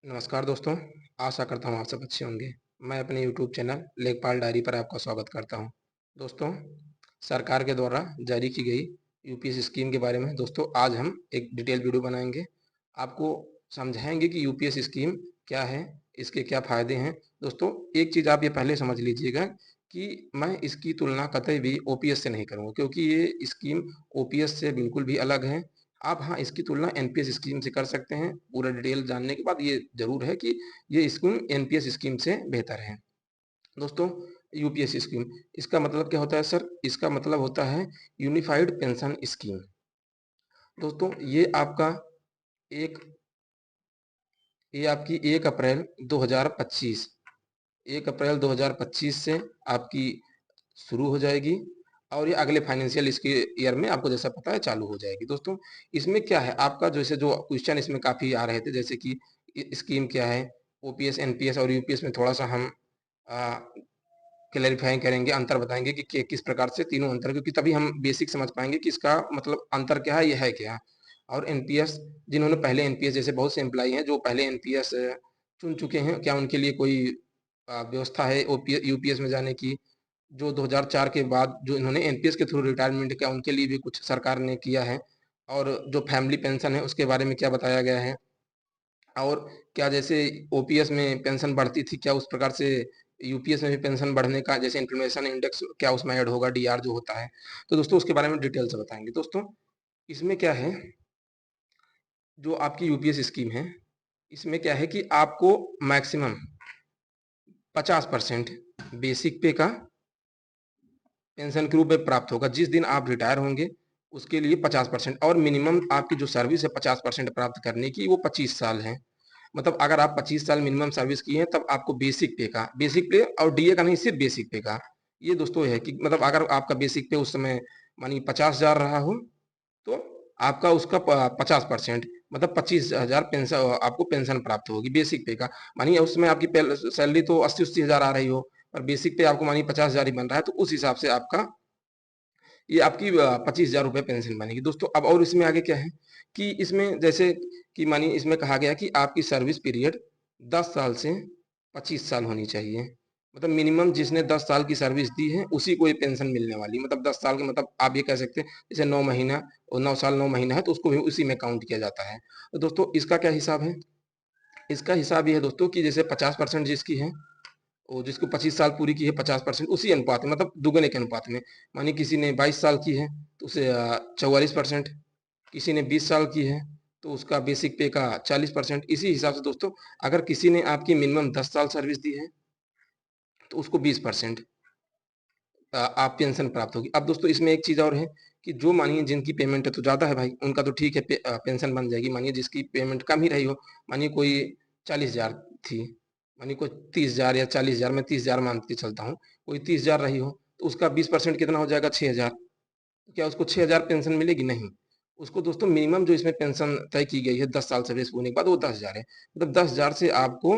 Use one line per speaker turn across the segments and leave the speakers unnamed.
नमस्कार दोस्तों, आशा करता हूँ आप सब अच्छे होंगे। मैं अपने यूट्यूब चैनल लेखपाल डायरी पर आपका स्वागत करता हूँ। दोस्तों, सरकार के द्वारा जारी की गई यूपीएस स्कीम के बारे में दोस्तों आज हम एक डिटेल वीडियो बनाएंगे। आपको समझाएंगे कि यूपीएस स्कीम क्या है, इसके क्या फ़ायदे हैं। दोस्तों, एक चीज़ आप ये पहले समझ लीजिएगा कि मैं इसकी तुलना कतई भी ओपीएस से नहीं करूँगा, क्योंकि ये स्कीम ओपीएस से बिल्कुल भी अलग है। आप हाँ, इसकी तुलना एनपीएस स्कीम से कर सकते हैं। पूरा डिटेल जानने के बाद ये ज़रूर है कि ये स्कीम एनपीएस स्कीम से बेहतर है। दोस्तों, यूपीएस स्कीम, इसका मतलब क्या होता है सर? इसका मतलब होता है यूनिफाइड पेंशन स्कीम। दोस्तों, एक ये आपकी 1 अप्रैल 2025 1 अप्रैल 2025 से आपकी शुरू हो जाएगी और ये अगले फाइनेंशियल इसके ईयर में आपको जैसा पता है चालू हो जाएगी। दोस्तों, इसमें क्या है आपका, जैसे जो क्वेश्चन इसमें काफ़ी आ रहे थे, जैसे कि स्कीम क्या है, ओपीएस, एनपीएस और यूपीएस में थोड़ा सा हम क्लैरिफाई करेंगे, अंतर बताएंगे कि किस प्रकार से तीनों अंतर, क्योंकि तभी हम बेसिक समझ पाएंगे कि इसका मतलब अंतर क्या है, ये है क्या। और एनपीएस, जिन्होंने पहले एनपीएस, जैसे बहुत से एम्प्लॉई हैं जो पहले एनपीएस चुन चुके हैं, क्या उनके लिए कोई व्यवस्था है यूपीएस में जाने की? जो 2004 के बाद जो इन्होंने एनपीएस के थ्रू रिटायरमेंट किया, उनके लिए भी कुछ सरकार ने किया है। और जो फैमिली पेंशन है उसके बारे में क्या बताया गया है, और क्या जैसे ओपीएस में पेंशन बढ़ती थी, क्या उस प्रकार से यूपीएस में भी पेंशन बढ़ने का, जैसे इंफ्लेशन इंडेक्स क्या उसमें ऐड होगा, डीआर जो होता है। तो दोस्तों, उसके बारे में डिटेल से बताएंगे। दोस्तों, इसमें क्या है, जो आपकी यूपीएस स्कीम है, इसमें क्या है कि आपको मैक्सिमम 50% बेसिक पे का पेंशन के रूप में प्राप्त होगा। जिस दिन आप रिटायर होंगे उसके लिए 50%, और मिनिमम आपकी जो सर्विस है 50% प्राप्त करने की, वो 25 साल है। मतलब अगर आप 25 साल मिनिमम सर्विस की है तब आपको बेसिक पे और डीए का नहीं, सिर्फ बेसिक पे का। ये दोस्तों है कि मतलब अगर आपका बेसिक पे उस समय मानिए 50,000 रहा हो, तो आपका उसका 50%, मतलब 25,000 पेंशन, आपको पेंशन प्राप्त होगी बेसिक पे का। मानिए उस समय आपकी सैलरी तो 80-80,000 आ रही हो, और बेसिक पे आपको मानिए 50,000 ही बन रहा है, तो उस हिसाब से आपका ये आपकी 25,000 रुपये पेंशन बनेगी। दोस्तों, अब और इसमें आगे क्या है कि इसमें जैसे कि मानिए इसमें कहा गया कि आपकी सर्विस पीरियड 10 साल से 25 साल होनी चाहिए। मतलब मिनिमम जिसने 10 साल की सर्विस दी है उसी को ये पेंशन मिलने वाली, मतलब 10 साल के, मतलब आप ये कह सकते हैं जैसे 9 महीना और 9 साल 9 महीना है तो उसको भी उसी में काउंट किया जाता है। तो दोस्तों, इसका क्या हिसाब है? इसका हिसाब ये है दोस्तों कि जैसे 50% जिसकी है, और जिसको 25 साल पूरी की है 50% उसी अनुपात में, मतलब दुगने के अनुपात में। मानिए किसी ने 22 साल की है तो उसे 44%, किसी ने 20 साल की है तो उसका बेसिक पे का 40%। इसी हिसाब से दोस्तों, अगर किसी ने आपकी मिनिमम 10 साल सर्विस दी है तो उसको 20% आप पेंशन प्राप्त होगी। अब दोस्तों, इसमें एक चीज़ और है कि जो मानिए जिनकी पेमेंट है तो ज़्यादा है भाई, उनका तो ठीक है, पेंशन बन जाएगी। मानिए जिसकी पेमेंट कम ही रही हो, मानिए कोई 40,000 थी, मानिए कोई 30,000 या 40,000, मैं 30,000 मान के चलता हूँ, कोई 30,000 रही हो तो उसका 20% कितना हो जाएगा? 6,000। क्या उसको 6,000 पेंशन मिलेगी? नहीं। उसको दोस्तों मिनिमम जो इसमें पेंशन तय की गई है 10 साल सर्विस होने के बाद, वो 10,000 है। मतलब 10,000 से आपको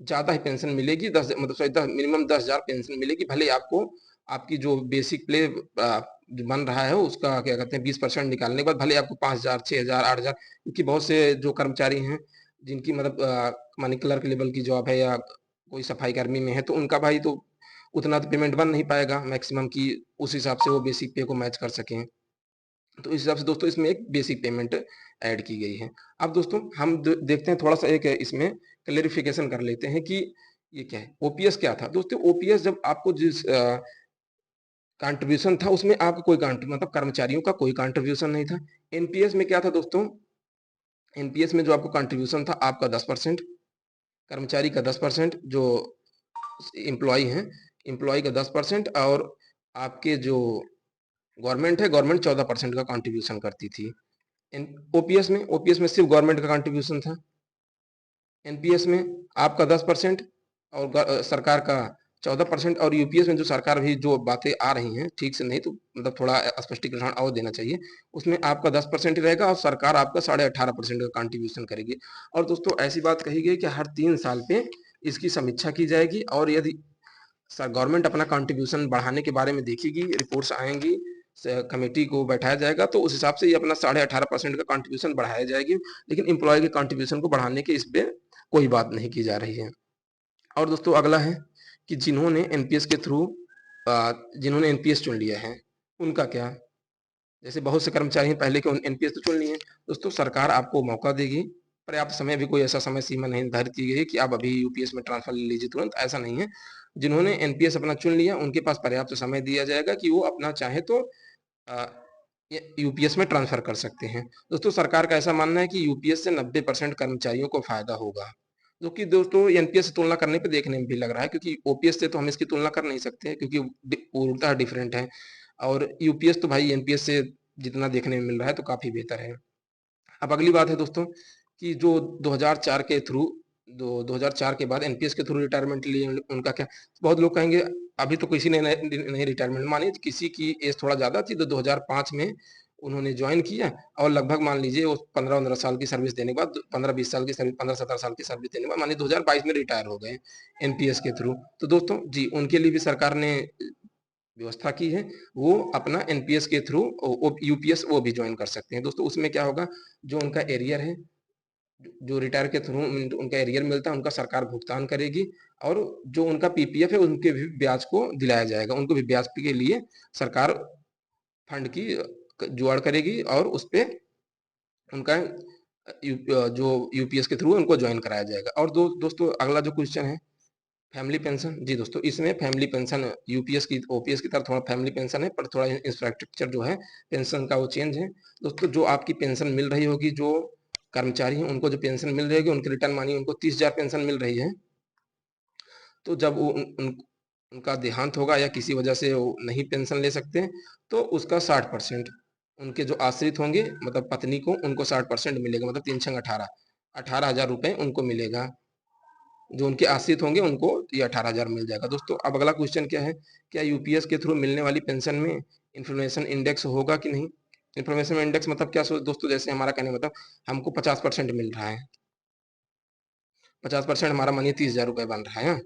ज़्यादा ही पेंशन मिलेगी, 10 मतलब सॉरी 10 मिनिमम 10,000 पेंशन मिलेगी, भले आपको आपकी जो बेसिक पे जो बन रहा है उसका क्या कहते हैं 20% निकालने के बाद भले आपको 5,000, 6,000, 8,000, क्योंकि बहुत से जो कर्मचारी हैं जिनकी मतलब माने क्लर्क लेवल की जॉब है या कोई सफाई कर्मी में है, तो उनका भाई तो उतना तो पेमेंट बन नहीं पाएगा मैक्सिमम की, उस हिसाब से वो बेसिक पे को मैच कर सकें। तो इस हिसाब से दोस्तों इसमें एक बेसिक पेमेंट ऐड की गई है। अब दोस्तों हम देखते हैं थोड़ा सा एक इसमें क्लेरिफिकेशन कर लेते हैं कि ये क्या है, ओपीएस क्या था। दोस्तों, ओपीएस जब आपको जिस कंट्रीब्यूशन था उसमें आपका कोई मतलब कर्मचारियों का कोई कंट्रीब्यूशन नहीं था। एनपीएस में क्या था दोस्तों? एनपीएस में जो आपको कंट्रीब्यूशन था आपका 10%, कर्मचारी का 10%, जो एम्प्लॉय हैं एम्प्लॉय का 10%, और आपके जो गवर्नमेंट है, गवर्नमेंट 14% का कंट्रीब्यूशन करती थी। ओपीएस में सिर्फ गवर्नमेंट का कंट्रीब्यूशन था। एनपीएस में आपका 10% और सरकार का 14%, और यूपीएस में जो सरकार भी जो बातें आ रही हैं ठीक से नहीं, तो मतलब थोड़ा स्पष्टीकरण और देना चाहिए। उसमें आपका 10% ही रहेगा और सरकार आपका 18.5% का कंट्रीब्यूशन करेगी। और दोस्तों, ऐसी बात कही गई कि हर 3 साल पे इसकी समीक्षा की जाएगी, और यदि सर गवर्नमेंट अपना कंट्रीब्यूशन बढ़ाने के बारे में देखेगी, रिपोर्ट्स आएंगी, कमेटी को बैठाया जाएगा, तो उस हिसाब से ये अपना 18.5% का कंट्रीब्यूशन बढ़ाया जाएगी। लेकिन एम्प्लॉय के कंट्रीब्यूशन को बढ़ाने के इस पे कोई बात नहीं की जा रही है। और दोस्तों अगला है कि जिन्होंने एनपीएस के थ्रू जिन्होंने एनपीएस चुन लिया है उनका क्या? जैसे बहुत से कर्मचारी पहले के एनपीएस तो चुन लिए, दोस्तों सरकार आपको मौका देगी, पर्याप्त समय भी कोई ऐसा समय सीमा नहीं निर्धारित की गई है कि आप अभी यूपीएस में ट्रांसफर ले लीजिए तुरंत, ऐसा नहीं है। जिन्होंने एनपीएस अपना चुन लिया उनके पास पर्याप्त समय दिया जाएगा कि वो अपना चाहे तो यूपीएस में ट्रांसफर कर सकते हैं। दोस्तों सरकार का ऐसा मानना है कि यूपीएस से 90% कर्मचारियों को फायदा होगा, जो कि दोस्तों एनपीएस से तुलना करने पे देखने में भी लग रहा है, क्योंकि ओपीएस से तो हम इसकी तुलना कर नहीं सकते क्योंकि पूर्णतः डिफरेंट है, और यूपीएस तो भाई एनपीएस से जितना देखने में मिल रहा है तो काफी बेहतर है। अब अगली बात है दोस्तों कि जो 2004 के थ्रू 2004 के बाद एनपीएस के थ्रू रिटायरमेंट लिए उनका क्या? बहुत लोग कहेंगे अभी तो किसी ने नहीं रिटायरमेंट मानी, किसी की एज थोड़ा ज्यादा थी तो 2005 में उन्होंने ज्वाइन किया और लगभग मान लीजिए वो 15-15 साल की सर्विस देने के बाद 15-20 साल की सर्विस 15-17 साल की सर्विस देने के बाद मानिए 2022 में रिटायर हो गए एनपीएस के थ्रू। तो दोस्तों जी उनके लिए भी सरकार ने व्यवस्था की है, वो अपना एनपीएस के थ्रू यूपीएस वो भी ज्वाइन कर सकते हैं। दोस्तों उसमें क्या होगा, जो उनका एरियर है, जो रिटायर के थ्रू उनका एरियर मिलता है उनका सरकार भुगतान करेगी, और जो उनका पीपीएफ है उनके भी ब्याज को दिलाया जाएगा, उनको भी ब्याज के लिए सरकार फंड की जुगाड़ करेगी और उस पर उनका जो यूपीएस के थ्रू उनको ज्वाइन कराया जाएगा। और दोस्तों अगला जो क्वेश्चन है फैमिली पेंशन, जी दोस्तों इसमें फैमिली पेंशन यूपीएस की ओपीएस की तरह थोड़ा फैमिली पेंशन है, पर थोड़ा इंफ्रास्ट्रक्चर जो है पेंशन का वो चेंज है। दोस्तों जो आपकी पेंशन मिल रही होगी, जो कर्मचारी हैं उनको जो पेंशन मिल रही होगी उनके रिटर्न मानिए उनको 30,000 पेंशन मिल रही है, तो जब वो उनका देहांत होगा या किसी वजह से वो नहीं पेंशन ले सकते तो उसका 60% उनके जो आश्रित होंगे मतलब पत्नी को उनको 60% मिलेगा, मतलब 3 18 18,000 रुपए उनको मिलेगा। जो उनके आश्रित होंगे उनको ये 18,000 मिल जाएगा। दोस्तों अब अगला क्वेश्चन क्या है, क्या यूपीएस के थ्रू मिलने वाली पेंशन में इन्फ्लेशन इंडेक्स होगा कि नहीं? इन्फ्लेशन इंडेक्स मतलब क्या दोस्तों, जैसे हमारा कहने मतलब हमको 50% मिल रहा है, 50% हमारा मानिए 30,000 रुपए बन रहा है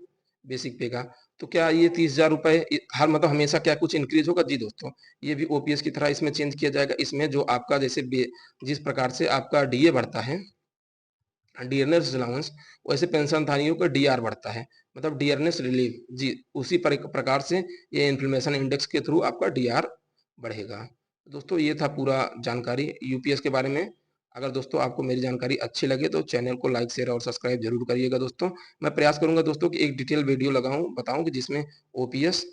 बेसिक पे का, तो क्या ये 30,000 रुपए हर मतलब हमेशा क्या कुछ इंक्रीज होगा? जी दोस्तों ये भी ओपीएस की तरह इसमें चेंज किया जाएगा। इसमें जो आपका जैसे जिस प्रकार से आपका डीए बढ़ता है, डियरनेस अलाउंस, वैसे पेंशनधारियों का डीआर बढ़ता है, मतलब डियरनेस रिलीफ, जी उसी प्रकार से ये इन्फ्लेमेशन इंडेक्स के थ्रू आपका डीआर बढ़ेगा। दोस्तों ये था पूरा जानकारी यूपीएस के बारे में। अगर दोस्तों आपको मेरी जानकारी अच्छी लगे तो चैनल को लाइक शेयर और सब्सक्राइब जरूर करिएगा। दोस्तों मैं प्रयास करूंगा दोस्तों कि एक डिटेल वीडियो लगाऊं बताऊं कि जिसमें ओपीएस,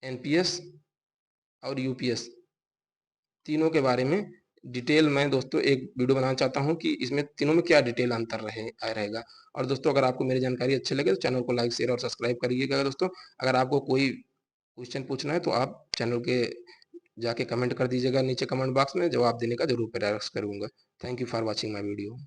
एनपीएस और यूपीएस तीनों के बारे में डिटेल मैं दोस्तों एक वीडियो बनाना चाहता हूं कि इसमें तीनों में क्या डिटेल अंतर रहेगा। और दोस्तों अगर आपको मेरी जानकारी अच्छी लगे तो चैनल को लाइक शेयर और सब्सक्राइब करिएगा। दोस्तों अगर आपको कोई क्वेश्चन पूछना है तो आप चैनल के जाके कमेंट कर दीजिएगा नीचे कमेंट बॉक्स में, जवाब देने का जरूर प्रयास करूंगा। Thank you for watching my video.